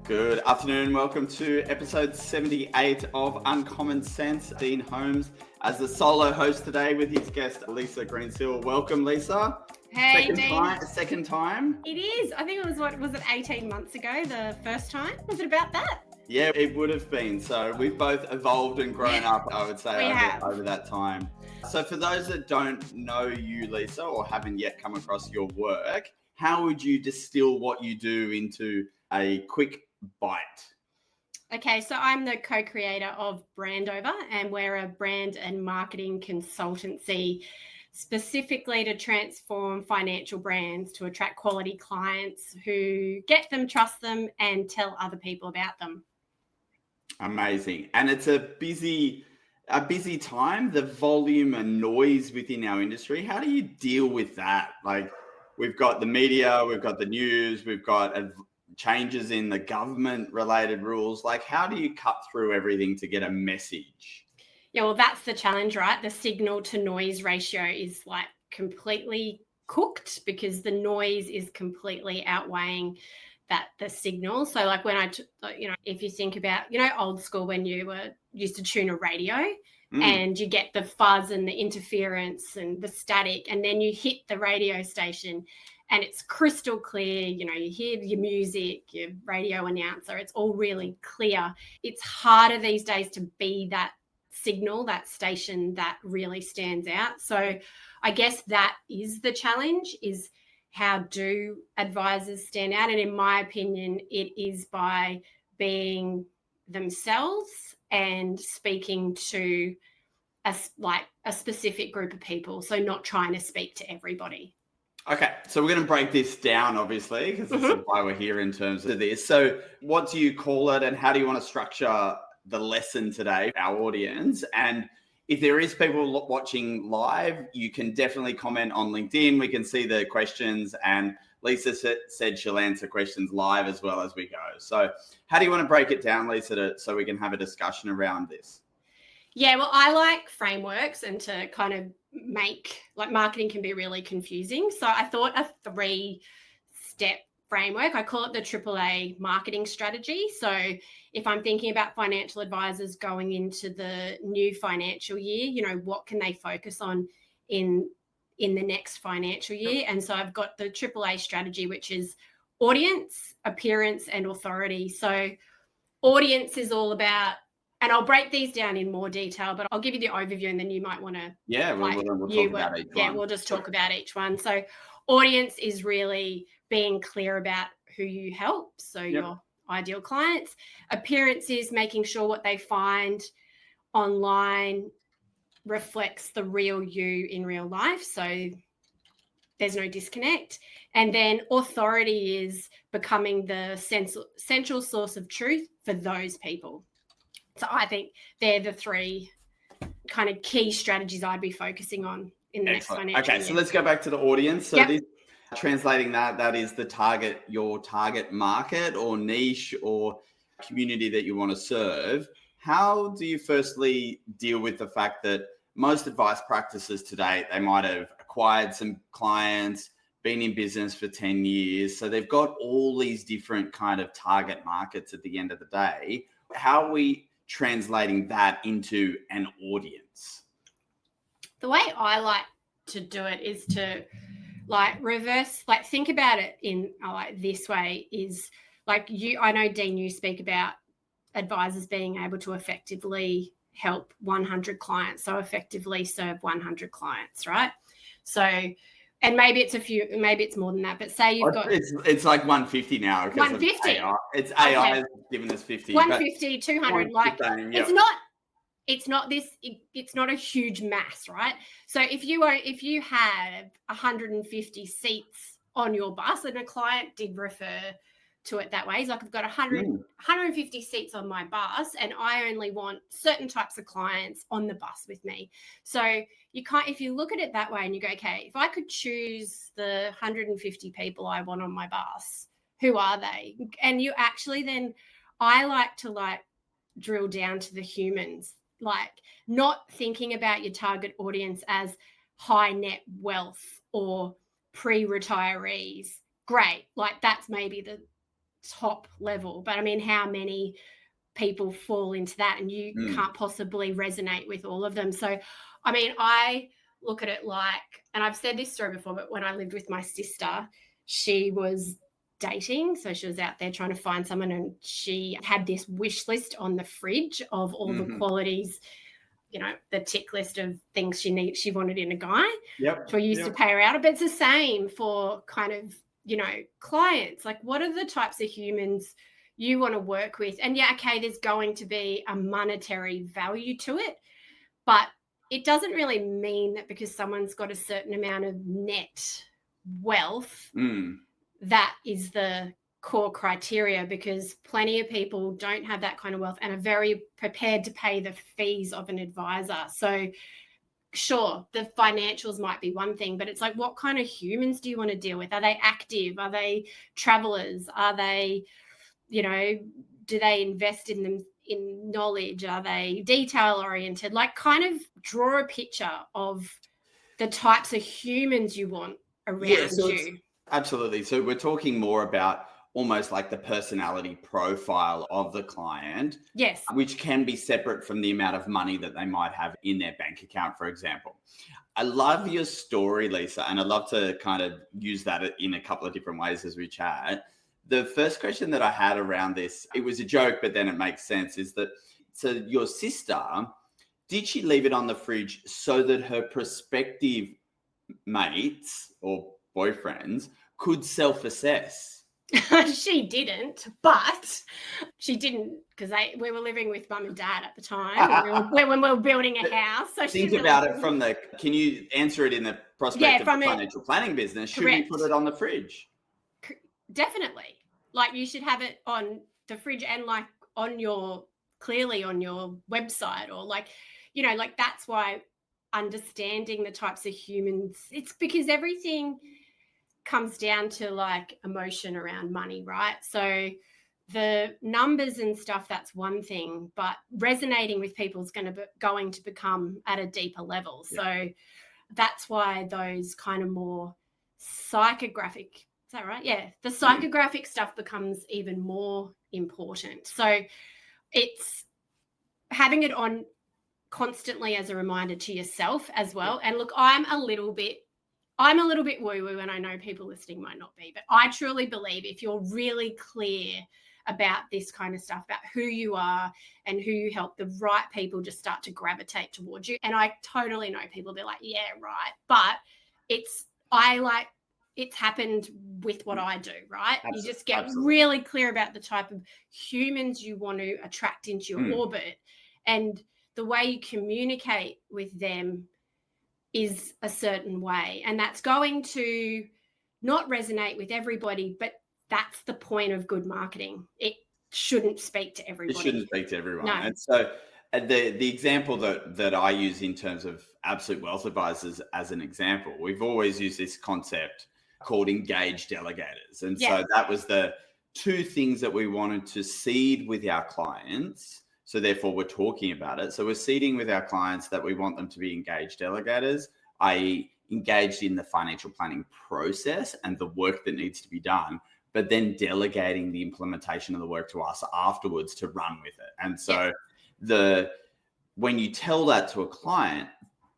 Good afternoon. Welcome to episode 78 of UncommonCents. Dean Holmes as the solo host today with his guest, Lisa Greensill. Welcome, Lisa. Hey, Second time? It is. I think it was it 18 months ago, the first time? Was it about that? Yeah, it would have been. So we've both evolved and grown up, I would say, over that time. So for those that don't know you, Lisa, or haven't yet come across your work, how would you distill what you do into a quick bite? Okay, so I'm the co-creator of BrandOver, and we're a brand and marketing consultancy specifically to transform financial brands to attract quality clients who get them, trust them, and tell other people about them. Amazing. And it's a busy time, the volume and noise within our industry. How do you deal with that? Like, we've got the media, we've got the news, we've got changes in the government related rules. Like, how do you cut through everything to get a message? Yeah, well, that's the challenge, right? The signal to noise ratio is like completely cooked because the noise is completely outweighing the signal. So like when if you think about, old school when you used to tune a radio and you get the fuzz and the interference and the static, and then you hit the radio station and it's crystal clear, you hear your music, your radio announcer, it's all really clear. It's harder these days to be that signal, that station that really stands out. So I guess that is the challenge, is how do advisors stand out? And in my opinion, it is by being themselves and speaking to a specific group of people. So not trying to speak to everybody. Okay, so we're going to break this down, obviously, because this is why we're here in terms of this. So what do you call it, and how do you want to structure the lesson today, our audience? And if there is people watching live, you can definitely comment on LinkedIn. We can see the questions, and Lisa said she'll answer questions live as well as we go. So how do you want to break it down, Lisa, so we can have a discussion around this? Yeah, well, I like frameworks and to kind of marketing can be really confusing. So I thought a 3-step framework. I call it the AAA Marketing Strategy. So if I'm thinking about financial advisors going into the new financial year, what can they focus on in the next financial year? And so I've got the AAA strategy, which is audience, appearance, and authority. So audience is all about, and I'll break these down in more detail, but I'll give you the overview and then you might want to... Yeah, we'll talk about each one. Yeah, we'll just talk about each one. So audience is really being clear about who you help, so your ideal clients. Appearance is making sure what they find online reflects the real you in real life, so there's no disconnect. And then authority is becoming the central source of truth for those people. So I think they're the 3 kind of key strategies I'd be focusing on in the next financial year. Okay, so let's go back to the audience. So this, translating that is your target market or niche or community that you want to serve. How do you firstly deal with the fact that most advice practices today, they might have acquired some clients, been in business for 10 years. So they've got all these different kind of target markets at the end of the day. How are we translating that into an audience? The way I like to do it is to reverse, think about it in this way, is I know, Dean, you speak about advisors being able to effectively help 100 clients, so effectively serve 100 clients, right? So, and maybe it's more than that, but say you've got... It's like 150 now. 150? AI. It's AI has given us 50. 150, 200, it's not a huge mass, right? So if you have 150 seats on your bus, and a client did refer to it that way, he's like, I've got 150 seats on my bus and I only want certain types of clients on the bus with me. So if you look at it that way and you go, okay, if I could choose the 150 people I want on my bus, who are they? And you actually then, I like to drill down to the humans, not thinking about your target audience as high net wealth or pre-retirees. Great. That's maybe top level. But I mean, how many people fall into that, and you can't possibly resonate with all of them? So, I mean, I look at it like, and I've said this story before, but when I lived with my sister, she was dating. So she was out there trying to find someone, and she had this wish list on the fridge of all the qualities, you know, the tick list of things she wanted in a guy. Yep. So I used to pay her out. But it's the same for kind of, you know, clients. Like, what are the types of humans you want to work with? And yeah, okay, there's going to be a monetary value to it, but it doesn't really mean that because someone's got a certain amount of net wealth, that is the core criteria, because plenty of people don't have that kind of wealth and are very prepared to pay the fees of an advisor. So sure, the financials might be one thing, but it's like, what kind of humans do you want to deal with? Are they active? Are they travelers? Are they, you know, do they invest in them in knowledge? Are they detail oriented? Like, kind of draw a picture of the types of humans you want around you. Absolutely. So we're talking more about almost like the personality profile of the client. Yes. Which can be separate from the amount of money that they might have in their bank account, for example. I love your story, Lisa, and I'd love to kind of use that in a couple of different ways as we chat. The first question that I had around this, it was a joke, but then it makes sense, is that, so your sister, did she leave it on the fridge so that her prospective mates or boyfriends could self-assess? She didn't, but she didn't, because we were living with mum and dad at the time when we were building a house. So think about it from the, can you answer it in the prospect of the financial planning business? Should we put it on the fridge? Definitely. Like, you should have it on the fridge and like clearly on your website, or like, you know, like, that's why understanding the types of humans, it's because everything comes down to like emotion around money, right? So the numbers and stuff, that's one thing, but resonating with people is going to become at a deeper level. Yeah. So that's why those kind of more psychographic, is that right? Yeah. The psychographic stuff becomes even more important. So it's having it on constantly as a reminder to yourself as well. And look, I'm a little bit woo-woo, and I know people listening might not be, but I truly believe if you're really clear about this kind of stuff, about who you are and who you help, the right people just start to gravitate towards you. And I totally know people be like, yeah, right. But it's happened with what I do, right? Absolutely. You just get really clear about the type of humans you want to attract into your orbit, and the way you communicate with them is a certain way, and that's going to not resonate with everybody, but that's the point of good marketing. It shouldn't speak to everybody. It shouldn't speak to everyone. No. And so the example that I use in terms of Absolute Wealth Advisors as an example, we've always used this concept called engaged delegators. And so that was the two things that we wanted to seed with our clients. So therefore, we're talking about it. So we're seeding with our clients that we want them to be engaged delegators, i.e. engaged in the financial planning process and the work that needs to be done, but then delegating the implementation of the work to us afterwards to run with it. And so when you tell that to a client,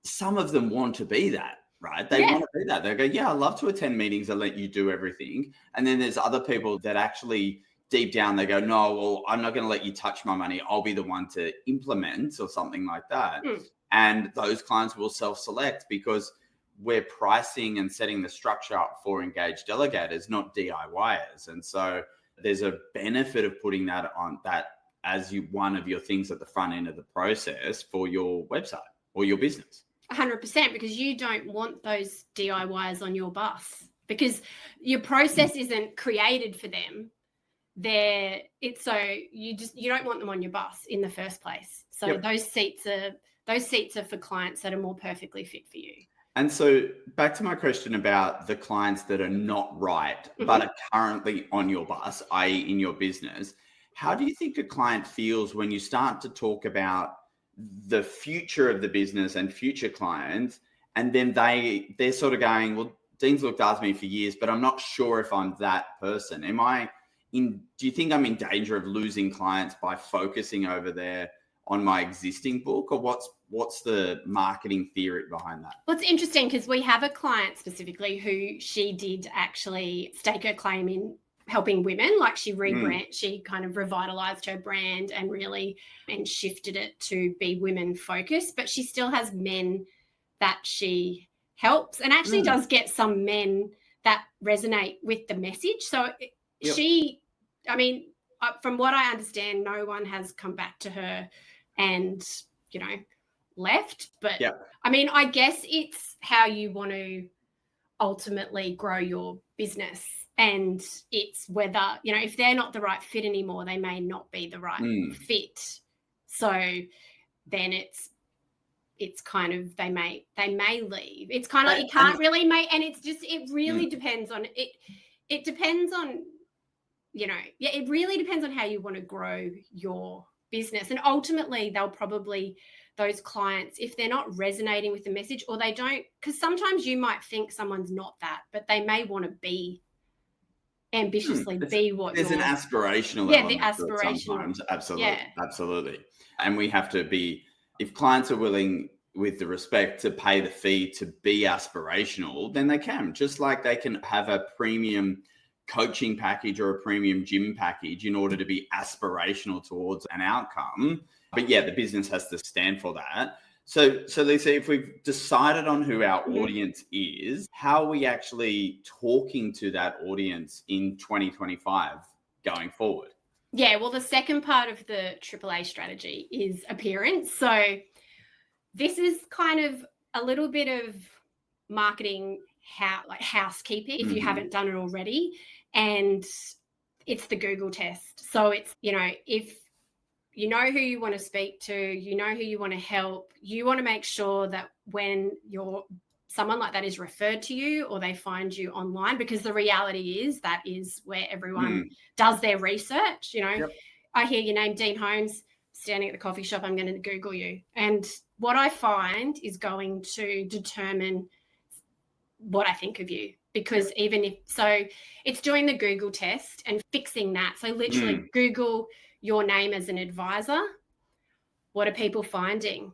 some of them want to be that, right? They want to be that. They go, yeah, I love to attend meetings and let you do everything. And then there's other people that actually deep down, they go, no, well, I'm not going to let you touch my money. I'll be the one to implement or something like that. And those clients will self-select because we're pricing and setting the structure up for engaged delegators, not DIYers. And so there's a benefit of putting that on that as one of your things at the front end of the process for your website or your business. 100%, because you don't want those DIYers on your bus, because your process isn't created for them. You don't want them on your bus in the first place. So those seats are for clients that are more perfectly fit for you. And so back to my question about the clients that are not right, but are currently on your bus, i.e. in your business. How do you think a client feels when you start to talk about the future of the business and future clients, and then they're sort of going, well, Dean's looked after me for years, but I'm not sure if I'm that person. Am I do you think I'm in danger of losing clients by focusing over there on my existing book, or what's the marketing theory behind that? Well, it's interesting because we have a client specifically who she did actually stake her claim in helping women. Like she she kind of revitalized her brand and shifted it to be women focused, but she still has men that she helps and actually does get some men that resonate with the message. So from what I understand, no one has come back to her and, left. But I mean, I guess it's how you want to ultimately grow your business. And it's whether, if they're not the right fit anymore, they may not be the right fit. So then it's kind of they may leave. It's kind of like you can't really make, and it's just it really depends on it. It depends on, it really depends on how you want to grow your business. And ultimately those clients, if they're not resonating with the message, or they don't, because sometimes you might think someone's not that, but they may want to be ambitiously be what there's an aspirational element the aspirational sometimes. Absolutely. And we have to be, if clients are willing, with the respect, to pay the fee to be aspirational, then they can, just like they can have a premium coaching package or a premium gym package in order to be aspirational towards an outcome. But the business has to stand for that. So Lisa, if we've decided on who our audience is, how are we actually talking to that audience in 2025 going forward? Yeah, well, the second part of the AAA strategy is appearance. So this is kind of a little bit of marketing, housekeeping, if you haven't done it already. And it's the Google test. So it's, if you know who you want to speak to, you know who you want to help, you want to make sure that when someone like that is referred to you or they find you online, because the reality is that is where everyone does their research. I hear your name, Dean Holmes, standing at the coffee shop, I'm going to Google you. And what I find is going to determine what I think of you. Because it's doing the Google test and fixing that. So literally Google your name as an advisor. What are people finding?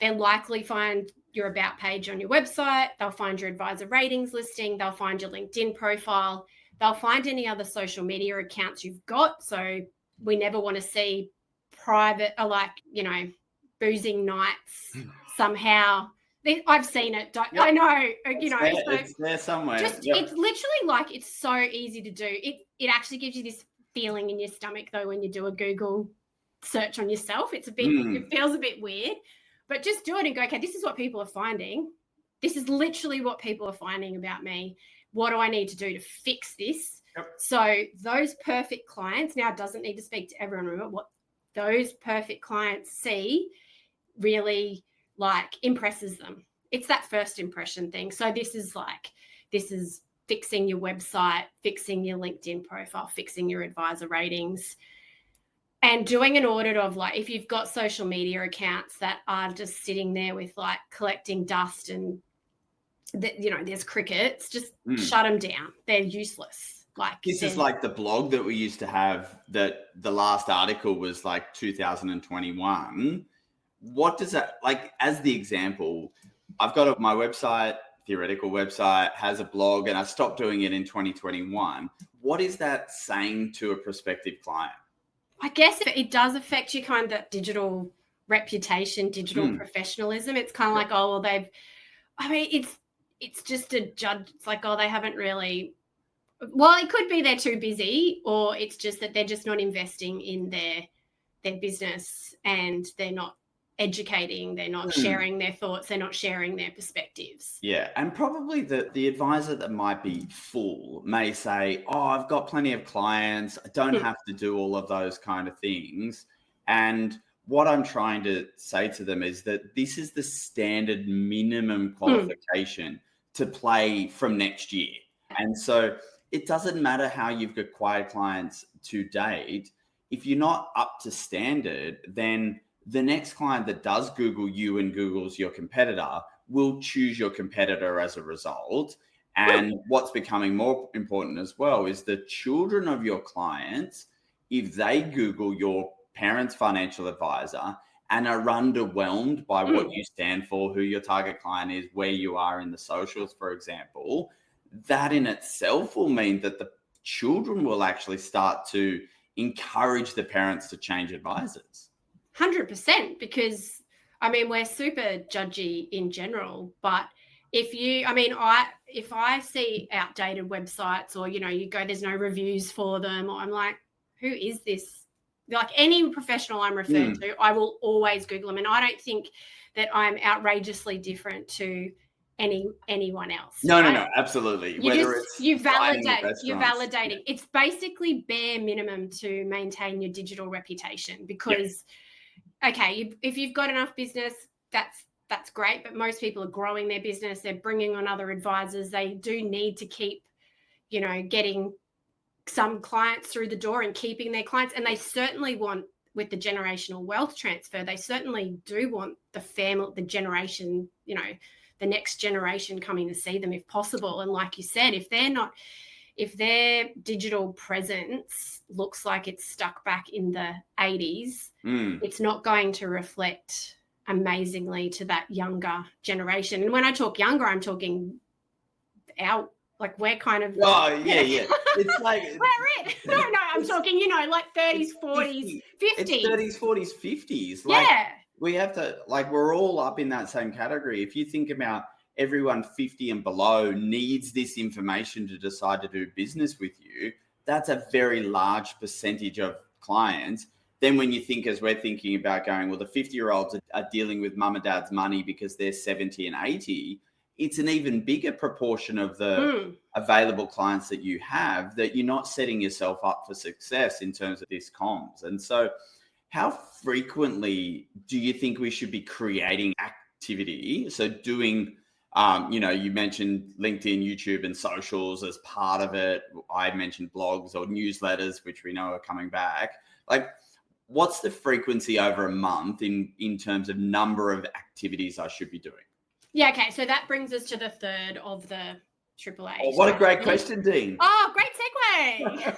They'll likely find your about page on your website. They'll find your advisor ratings listing. They'll find your LinkedIn profile. They'll find any other social media accounts you've got. So we never want to see private or boozing nights somehow. I've seen it. I know, it's there somewhere. It's literally it's so easy to do. It actually gives you this feeling in your stomach though when you do a Google search on yourself. It's a bit, it feels a bit weird, but just do it and go, okay, this is what people are finding. This is literally what people are finding about me. What do I need to do to fix this? So those perfect clients, now it doesn't need to speak to everyone. Remember what those perfect clients see really impresses them. It's that first impression thing. So this is fixing your website, fixing your LinkedIn profile, fixing your advisor ratings, and doing an audit of if you've got social media accounts that are just sitting there with collecting dust and there's crickets, just shut them down. They're useless. This is like the blog that we used to have, that the last article was 2021. What does that, as the example, I've got my website, theoretical website, has a blog, and I stopped doing it in 2021. What is that saying to a prospective client? I guess it does affect you kind of that digital reputation, digital professionalism. It's kind of it's just a judge. It's they haven't really, it could be they're too busy, or it's just that they're just not investing in their business, and they're not educating, they're not sharing their thoughts, they're not sharing their perspectives. Yeah, and probably the advisor that might be full may say, I've got plenty of clients, I don't have to do all of those kind of things. And what I'm trying to say to them is that this is the standard minimum qualification to play from next year. And so it doesn't matter how you've acquired clients to date. If you're not up to standard, then the next client that does Google you and Googles your competitor will choose your competitor as a result. And what's becoming more important as well is the children of your clients, if they Google your parents' financial advisor and are underwhelmed by what you stand for, who your target client is, where you are in the socials, for example, that in itself will mean that the children will actually start to encourage the parents to change advisors. 100%, because we're super judgy in general, but if I see outdated websites, or you go, there's no reviews for them, or I'm like, who is this? Like any professional I'm referred to, I will always Google them, and I don't think that I'm outrageously different to anyone else. No, right? no, absolutely. You're validating. It's basically bare minimum to maintain your digital reputation, because okay, if you've got enough business, that's great, but most people are growing their business, they're bringing on other advisors, they do need to keep getting some clients through the door and keeping their clients, and they certainly want, with the generational wealth transfer, they certainly do want the family, the generation, the next generation coming to see them if possible. And like you said, if their digital presence looks like it's stuck back in the 80s, it's not going to reflect amazingly to that younger generation. And when I talk younger, I'm talking we're kind of... Oh, yeah. It's like... we're it. No, I'm talking, like 30s, 40s, 50s. It's 30s, 40s, 50s. We have to, we're all up in that same category. If you think about everyone 50 and below needs this information to decide to do business with you, that's a very large percentage of clients. Then when you think, as we're thinking about going, well, the 50-year-olds are dealing with mum and dad's money because they're 70 and 80, it's an even bigger proportion of the available clients that you have, that you're not setting yourself up for success in terms of this comms. And so how frequently do you think we should be creating activity? So doing, you mentioned LinkedIn, YouTube, and socials as part of it. I mentioned blogs or newsletters, which we know are coming back. What's the frequency over a month in terms of number of activities I should be doing? Yeah, okay. So that brings us to the third of the AAA. Oh, what a great question, Dean. Oh, great segue.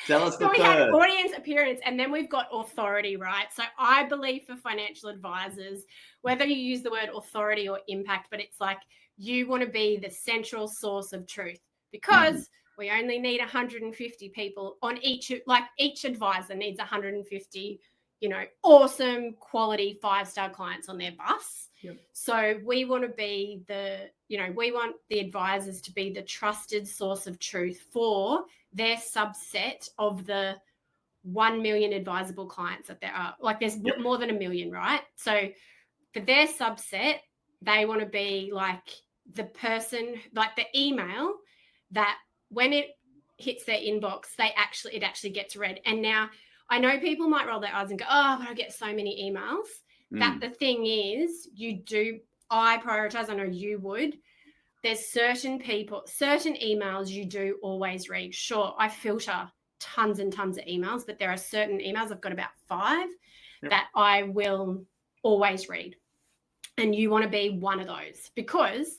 Tell us the third. We have audience appearance, and then we've got authority, right? So I believe for financial advisors, whether you use the word authority or impact, but it's like you want to be the central source of truth, because we only need 150 people on each advisor needs 150, awesome quality 5-star clients on their bus. Yep. So we want to be we want the advisors to be the trusted source of truth for their subset of the 1 million advisable clients that there are. There's more than 1 million, right? So for their subset, they want to be the person, the email that when it hits their inbox, it actually gets read. And now I know people might roll their eyes and go, oh, but I get so many emails. That the thing is, I prioritize, I know you would. There's certain emails you do always read. Sure, I filter tons and tons of emails, but there are certain emails, I've got about 5 that I will always read. And you want to be one of those, because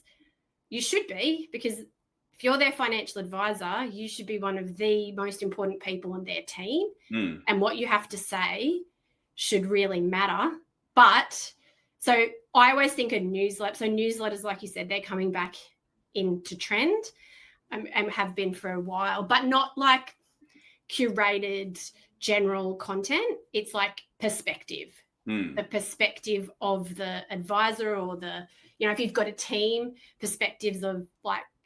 you should be, because if you're their financial advisor, you should be one of the most important people on their team. And what you have to say should really matter. But so I always think of newsletters. So newsletters, like you said, they're coming back into trend and have been for a while, but not like curated general content. It's like perspective, the perspective of the advisor, or if you've got a team, perspectives of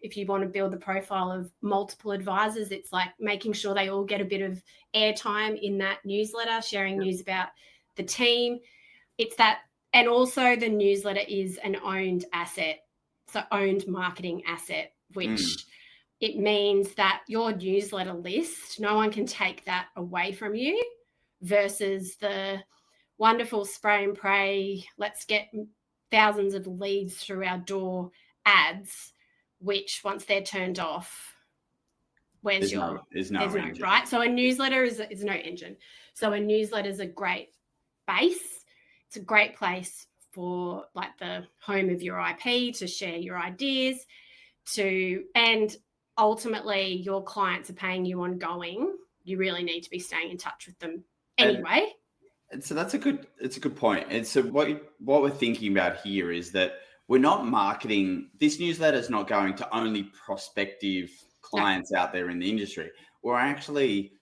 if you want to build the profile of multiple advisors, it's making sure they all get a bit of airtime in that newsletter, sharing news about the team. It's that, and also the newsletter is an owned asset, so owned marketing asset, which it means that your newsletter list, no one can take that away from you, versus the wonderful spray and pray, let's get thousands of leads through our door ads, which once they're turned off, there's no engine, right? So a newsletter is no engine. So a newsletter is a great base. It's a great place for the home of your IP to share your ideas. and ultimately your clients are paying you ongoing, you really need to be staying in touch with them anyway. And so it's a good point. And so what we're thinking about here is that we're not marketing. This newsletter is not going to only prospective clients out there in the industry. We're actually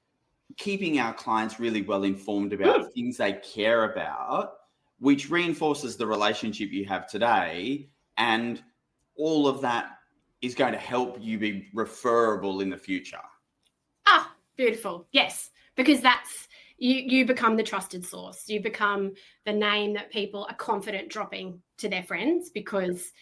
keeping our clients really well informed about things they care about, which reinforces the relationship you have today. And all of that is going to help you be referable in the future. Ah, beautiful. Yes, because that's you become the trusted source. You become the name that people are confident dropping to their friends because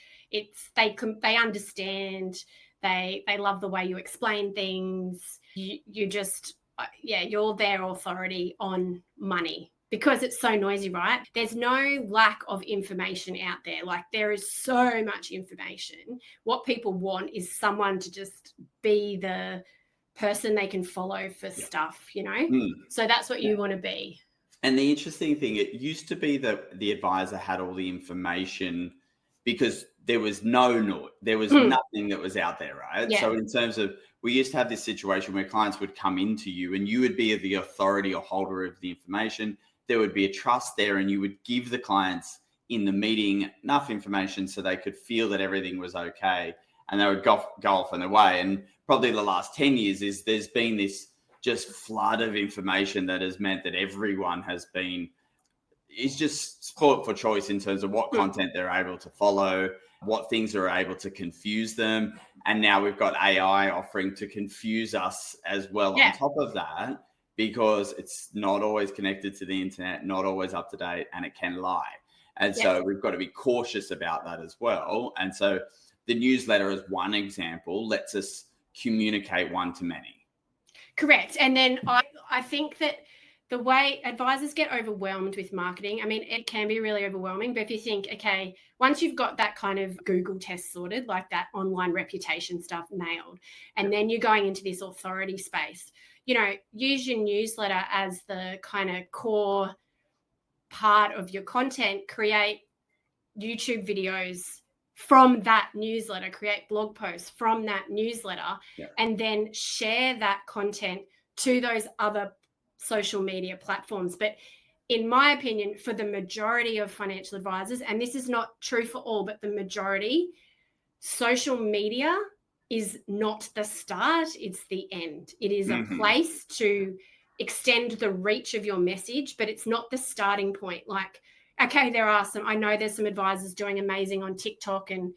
they understand, they love the way you explain things. You just you're their authority on money. Because it's so noisy, right? There's no lack of information out there. Like, there is so much information. What people want is someone to just be the person they can follow for stuff, So that's what you want to be. And the interesting thing, it used to be that the advisor had all the information because there was there was nothing that was out there, right? Yeah. So in terms of, we used to have this situation where clients would come into you and you would be the authority or holder of the information. There would be a trust there, and you would give the clients in the meeting enough information so they could feel that everything was okay, and they would go off on their way. And probably the last 10 years there's been this just flood of information that has meant that everyone is just sport for choice in terms of what content they're able to follow, what things are able to confuse them. And now we've got AI offering to confuse us as well on top of that, because it's not always connected to the internet, not always up to date, and it can lie. And so we've got to be cautious about that as well. And so the newsletter, as one example, lets us communicate one to many. Correct. And then I think that the way advisors get overwhelmed with marketing, I mean, it can be really overwhelming, but if you think, okay, once you've got that kind of Google test sorted, like that online reputation stuff nailed, and then you're going into this authority space, use your newsletter as the kind of core part of your content, create YouTube videos from that newsletter, create blog posts from that newsletter, and then share that content to those other social media platforms. But in my opinion, for the majority of financial advisors, and this is not true for all, but the majority, social media is not the start, it's the end. It is a place to extend the reach of your message, but it's not the starting point. Like, okay, I know there's some advisors doing amazing on TikTok, and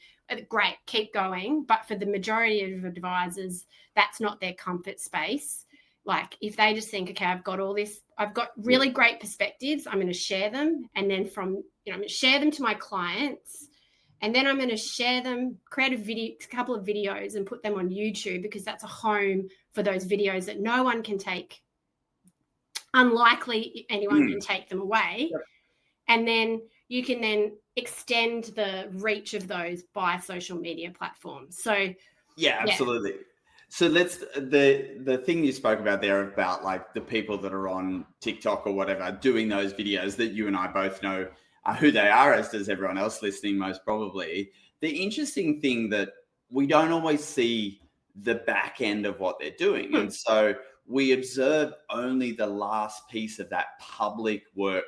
great, keep going. But for the majority of advisors, that's not their comfort space. Like, if they just think, okay, I've got really great perspectives, I'm going to share them. And then I'm going to share them to my clients. And then I'm going to share them, create a couple of videos and put them on YouTube, because that's a home for those videos that no one can take. Unlikely anyone can take them away. Yep. And then you can then extend the reach of those by social media platforms. So absolutely. So the thing you spoke about there about like the people that are on TikTok or whatever doing those videos that you and I both know who they are, as does everyone else listening most probably. The interesting thing that we don't always see the back end of what they're doing. And so we observe only the last piece of that public work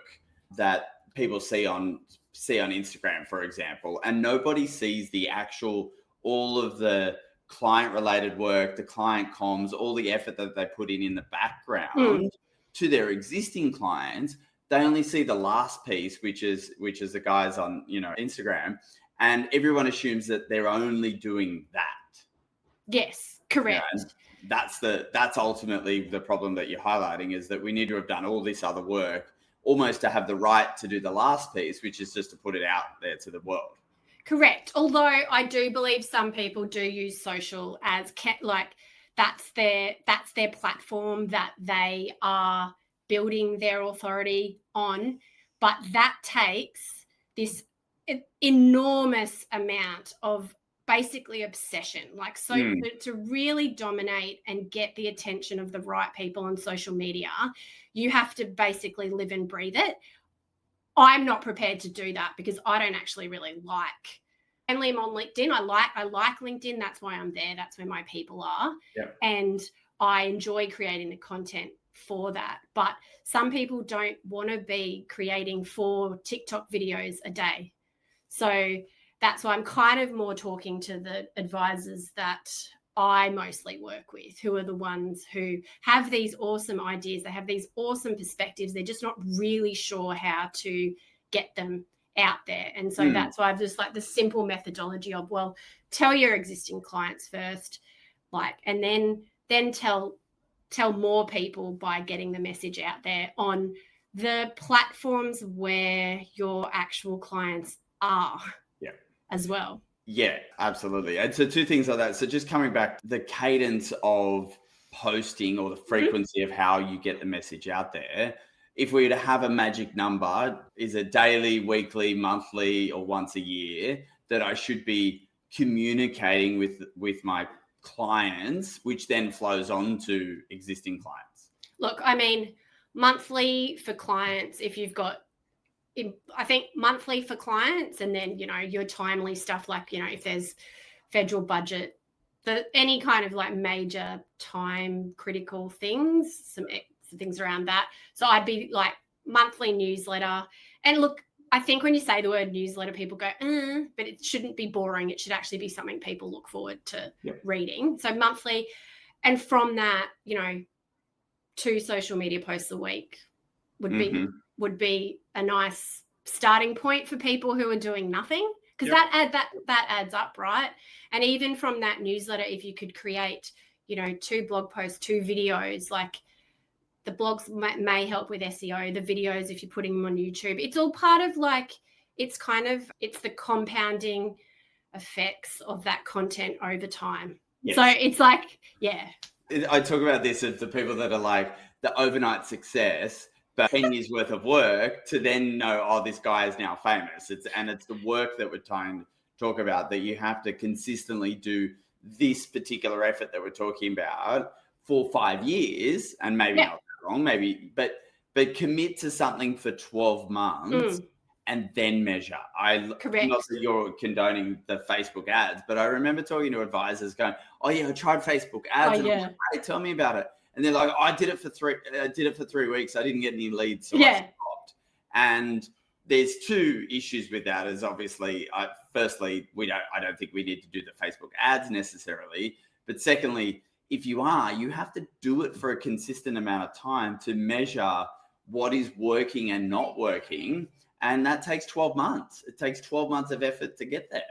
that people see on Instagram, for example, and nobody sees the actual, all of the client related work, the client comms, all the effort that they put in the background to their existing clients. They only see the last piece, which is the guys on, Instagram, and everyone assumes that they're only doing that. Yes, correct. That's ultimately the problem that you're highlighting, is that we need to have done all this other work almost to have the right to do the last piece, which is just to put it out there to the world. Correct. Although I do believe some people do use social as that's their platform that they are building their authority on, but that takes this enormous amount of basically obsession. To really dominate and get the attention of the right people on social media, you have to basically live and breathe it. I'm not prepared to do that because I don't actually really like only am on LinkedIn. I like LinkedIn. That's why I'm there. That's where my people are. Yep. And I enjoy creating the content for that. But some people don't want to be creating 4 TikTok videos a day. So that's why I'm kind of more talking to the advisors that I mostly work with, who are the ones who have these awesome ideas. They have these awesome perspectives. They're just not really sure how to get them out there. And so that's why I've just like the simple methodology of, well, tell your existing clients first, and then tell more people by getting the message out there on the platforms where your actual clients are as well. Yeah, absolutely. And so 2 things like that. So just coming back, the cadence of posting or the frequency of how you get the message out there. If we were to have a magic number, is it daily, weekly, monthly, or once a year that I should be communicating with my clients, which then flows on to existing clients? Look, I mean, monthly for clients, if you've got, I think monthly for clients, and then, your timely stuff, like, if there's federal budget, any kind of like major time critical things, some things around that. So I'd be like monthly newsletter. And look, I think when you say the word newsletter, people go, but it shouldn't be boring. It should actually be something people look forward to reading. So monthly. And from that, 2 social media posts a week would be a nice starting point for people who are doing nothing, because that adds up, right? And even from that newsletter, if you could create, 2 blog posts, 2 videos, like the blogs may help with SEO, the videos, if you're putting them on YouTube, it's all part of it's the compounding effects of that content over time. Yes. So it's like, I talk about this of the people that are like the overnight success, but 10 years worth of work to then know, this guy is now famous. It's the work that we're trying to talk about, that you have to consistently do this particular effort that we're talking about for 5 years, and maybe not that long, but commit to something for 12 months and then measure. Correct. Not that you're condoning the Facebook ads, but I remember talking to advisors going, I tried Facebook ads. And I'm like, hey, tell me about it. And they're like, I did it for 3 weeks. I didn't get any leads, so I stopped. And there's 2 issues with that. Is obviously, firstly, I don't think we need to do the Facebook ads necessarily. But secondly, if you have to do it for a consistent amount of time to measure what is working and not working. And that takes 12 months. It takes 12 months of effort to get there.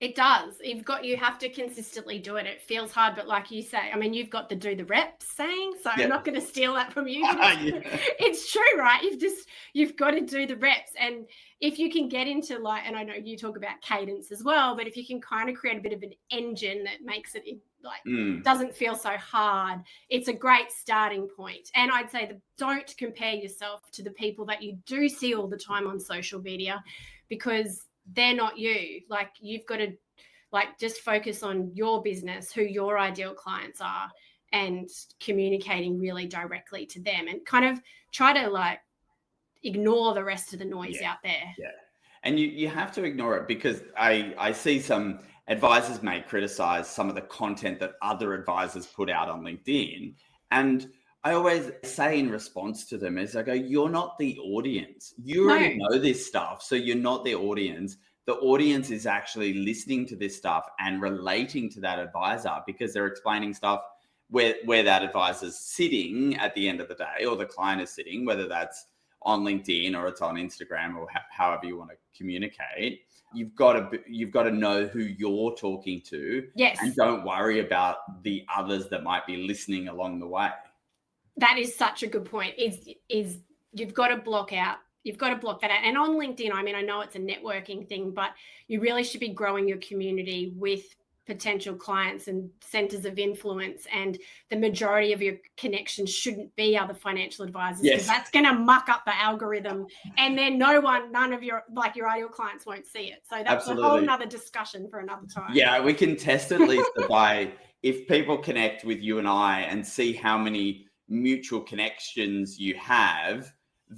It does. You have to consistently do it. It feels hard, but like you say, I mean, you've got the do the reps saying, so I'm not going to steal that from you. It's true, right? You've got to do the reps. And if you can get into and I know you talk about cadence as well, but if you can kind of create a bit of an engine that makes it doesn't feel so hard, it's a great starting point. And I'd say don't compare yourself to the people that you do see all the time on social media, because they're not you. You've got to just focus on your business, who your ideal clients are, and communicating really directly to them, and kind of try to ignore the rest of the noise out there. Yeah. And you have to ignore it, because I see some advisors may criticize some of the content that other advisors put out on LinkedIn. And I always say in response to them is I go, you're not the audience. You already know this stuff, so you're not the audience. The audience is actually listening to this stuff and relating to that advisor, because they're explaining stuff where that advisor's sitting at the end of the day, or the client is sitting, whether that's on LinkedIn or it's on Instagram, or however you want to communicate. You've got to know who you're talking to. Yes. And don't worry about the others that might be listening along the way. That is such a good point. Is you've got to block that out. And on LinkedIn, I mean, I know it's a networking thing, but you really should be growing your community with potential clients and centers of influence. And the majority of your connections shouldn't be other financial advisors, because that's going to muck up the algorithm. And then none of your ideal clients won't see it. So that's a whole nother discussion for another time. Yeah, we can test at least by if people connect with you and I and see how many mutual connections you have,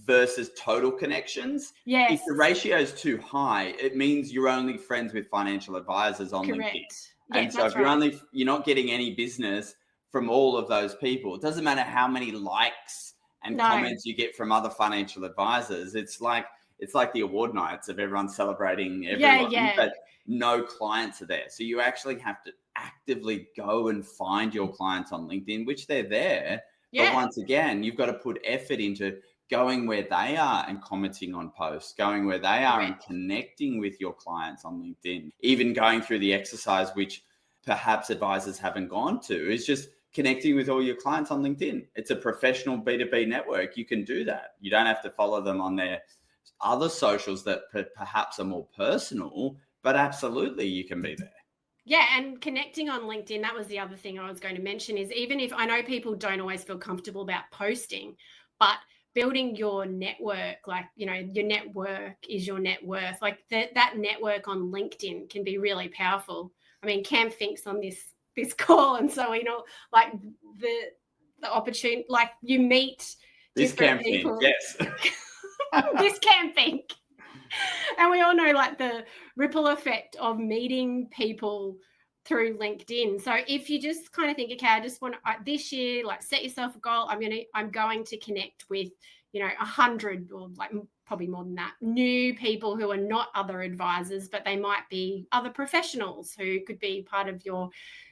versus total connections. Yes. If the ratio is too high, it means you're only friends with financial advisors on Correct. LinkedIn. Yeah, And so if you're not getting any business from all of those people, it doesn't matter how many likes and comments you get from other financial advisors. It's like the award nights of everyone celebrating everyone, but no clients are there. So you actually have to actively go and find your clients on LinkedIn, which they're there. But once again, you've got to put effort into going where they are and commenting on posts, going where they are and connecting with your clients on LinkedIn, even going through the exercise, which perhaps advisors haven't gone to, is just connecting with all your clients on LinkedIn. It's a professional B2B network. You can do that. You don't have to follow them on their other socials that perhaps are more personal, but absolutely you can be there. Yeah, and connecting on LinkedIn, that was the other thing I was going to mention, is even if I know people don't always feel comfortable about posting, but building your network, like, you know, your network is your net worth. Like that network on LinkedIn can be really powerful. I mean, Cam Fink's on this call, and so, you know, like the opportunity, like you meet different people. Yes. This Cam Fink. And we all know like the ripple effect of meeting people through LinkedIn. So if you just kind of think, okay, I just want to, this year, like set yourself a goal. I'm going to connect with, you know, 100 or like probably more than that, new people who are not other advisors, but they might be other professionals who could be part of your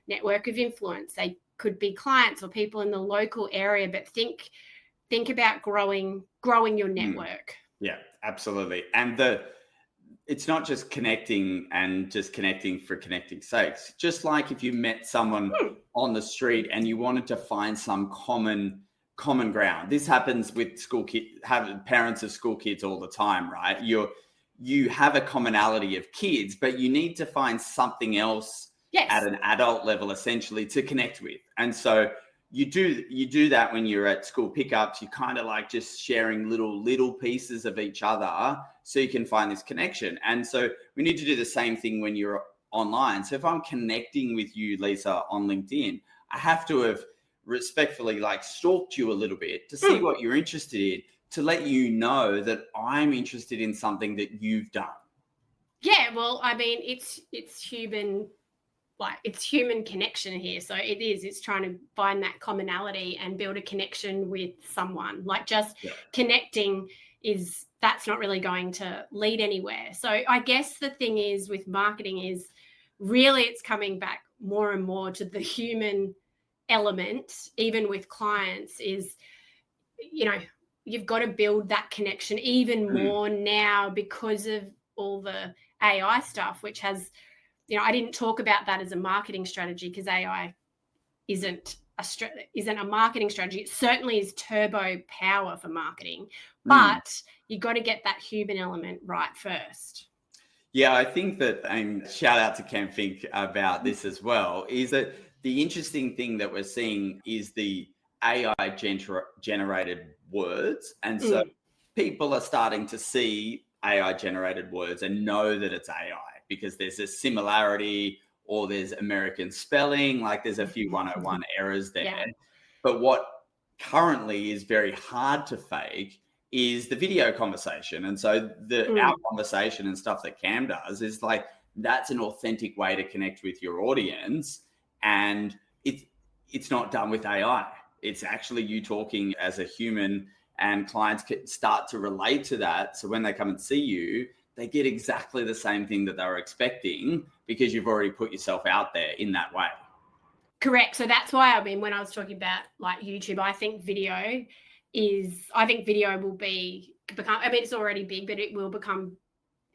network of influence. They could be clients or people in the local area, but think about growing your network. Yeah, absolutely. And it's not just connecting and just connecting for connecting's sake. Just like if you met someone on the street and you wanted to find some common ground. This happens with parents of school kids all the time, right? You have a commonality of kids, but you need to find something else at an adult level essentially to connect with. And so you do that when you're at school pickups. You kind of like just sharing little pieces of each other so you can find this connection. And so we need to do the same thing when you're online. So if I'm connecting with you, Lisa, on LinkedIn, I have to have respectfully like stalked you a little bit to see what you're interested in, to let you know that I'm interested in something that you've done. Yeah, well, I mean, it's human. Like it's human connection here. So it's trying to find that commonality and build a connection with someone. Like just connecting that's not really going to lead anywhere. So I guess the thing is with marketing is really it's coming back more and more to the human element, even with clients, is, you know, you've got to build that connection even more now because of all the AI stuff, which has, you know, I didn't talk about that as a marketing strategy because AI isn't a marketing strategy. It certainly is turbo power for marketing, but you got to get that human element right first. Yeah, I think that, and shout out to Cam Fink about this as well, is that the interesting thing that we're seeing is the AI generated words. And so people are starting to see AI generated words and know that it's AI because there's a similarity or there's American spelling, like there's a few 101 errors there. Yeah. But what currently is very hard to fake is the video conversation. And so our conversation and stuff that Cam does is like, that's an authentic way to connect with your audience. And it's not done with AI. It's actually you talking as a human, and clients can start to relate to that. So when they come and see you, they get exactly the same thing that they were expecting because you've already put yourself out there in that way. Correct. So that's why, I mean, when I was talking about like YouTube, I think video will become, I mean, it's already big, but it will become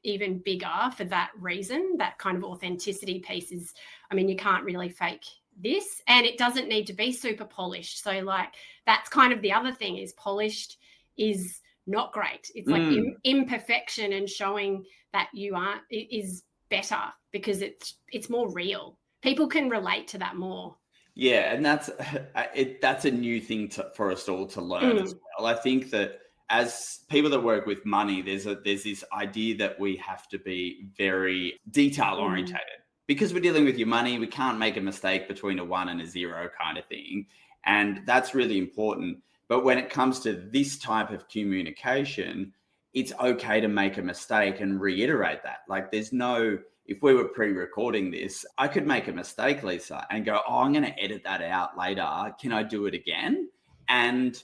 even bigger for that reason. That kind of authenticity piece is, I mean, you can't really fake this, and it doesn't need to be super polished. So like, that's kind of the other thing, is polished is not great. It's like imperfection, and showing that you aren't is better because it's more real. People can relate to that more. Yeah, and that's a new thing for us all to learn as well. I think that as people that work with money, there's this idea that we have to be very detail orientated because we're dealing with your money. We can't make a mistake between a 1 and a 0 kind of thing, and that's really important But when it comes to this type of communication, it's okay to make a mistake and reiterate that. Like if we were pre-recording this, I could make a mistake, Lisa, and go, oh, I'm going to edit that out later. Can I do it again? And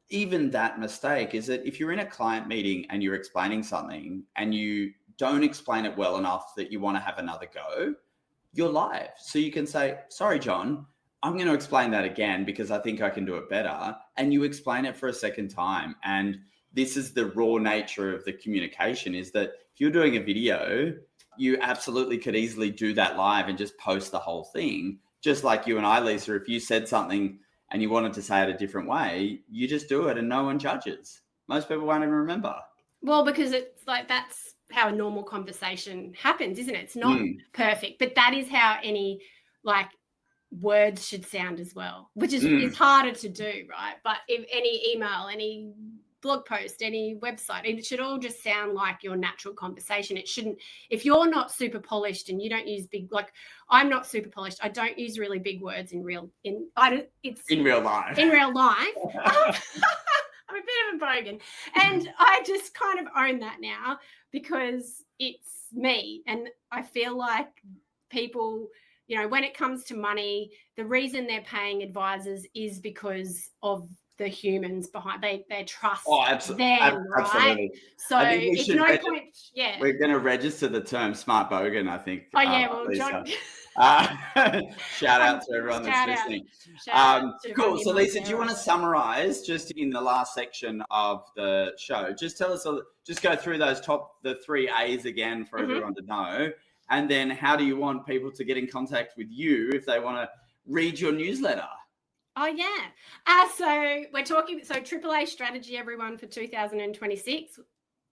even that mistake is that if you're in a client meeting and you're explaining something and you don't explain it well enough that you want to have another go, you're live. So you can say, sorry, John, I'm going to explain that again because I think I can do it better. And you explain it for a second time. And this is the raw nature of the communication, is that if you're doing a video, you absolutely could easily do that live and just post the whole thing. Just like you and I, Lisa, if you said something and you wanted to say it a different way, you just do it and no one judges. Most people won't even remember. Well, because it's like that's how a normal conversation happens, isn't it? It's not perfect, but that is how any like words should sound as well, which is it's harder to do, right? But if any email, any blog post, any website, it should all just sound like your natural conversation. It shouldn't, if you're not super polished and you don't use big, like I'm not super polished, I don't use really big words in real life. In real life. I'm a bit of a bogan, and I just kind of own that now because it's me. And I feel like people, you know, when it comes to money, the reason they're paying advisors is because of the humans behind. They trust them, right? Absolutely. So it's no point. Yeah, we're going to register the term smart bogan, I think. Oh yeah, well, John. Shout out to everyone that's listening. Cool. So Lisa, do you want to summarize just in the last section of the show? Just tell us, just go through the 3 A's again for everyone to know. And then how do you want people to get in contact with you if they want to read your newsletter? Oh, yeah. So we're talking, AAA strategy, everyone, for 2026.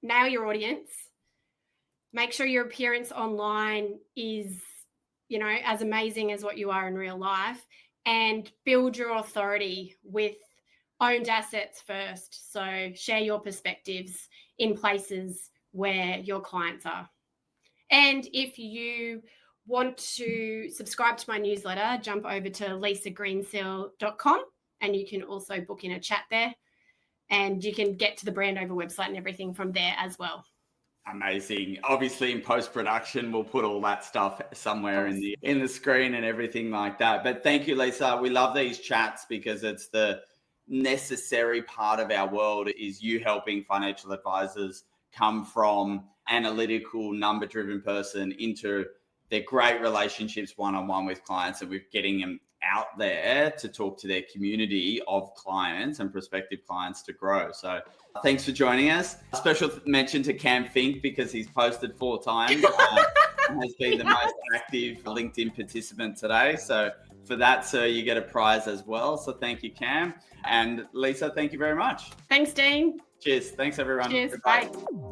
Nail your audience. Make sure your appearance online is, you know, as amazing as what you are in real life, and build your authority with owned assets first. So share your perspectives in places where your clients are. And if you want to subscribe to my newsletter, jump over to lisagreensill.com and you can also book in a chat there, and you can get to the BrandOver website and everything from there as well. Amazing. Obviously in post-production, we'll put all that stuff somewhere in the screen and everything like that. But thank you, Lisa. We love these chats because it's the necessary part of our world, is you helping financial advisors come from analytical, number-driven person into their great relationships one-on-one with clients, and we're getting them out there to talk to their community of clients and prospective clients to grow. So thanks for joining us. A special mention to Cam Fink because he's posted 4 times and has been the most active LinkedIn participant today. So for that, sir, you get a prize as well. So thank you, Cam. And Lisa, thank you very much. Thanks, Dean. Cheers. Thanks, everyone. Cheers. Goodbye. Bye.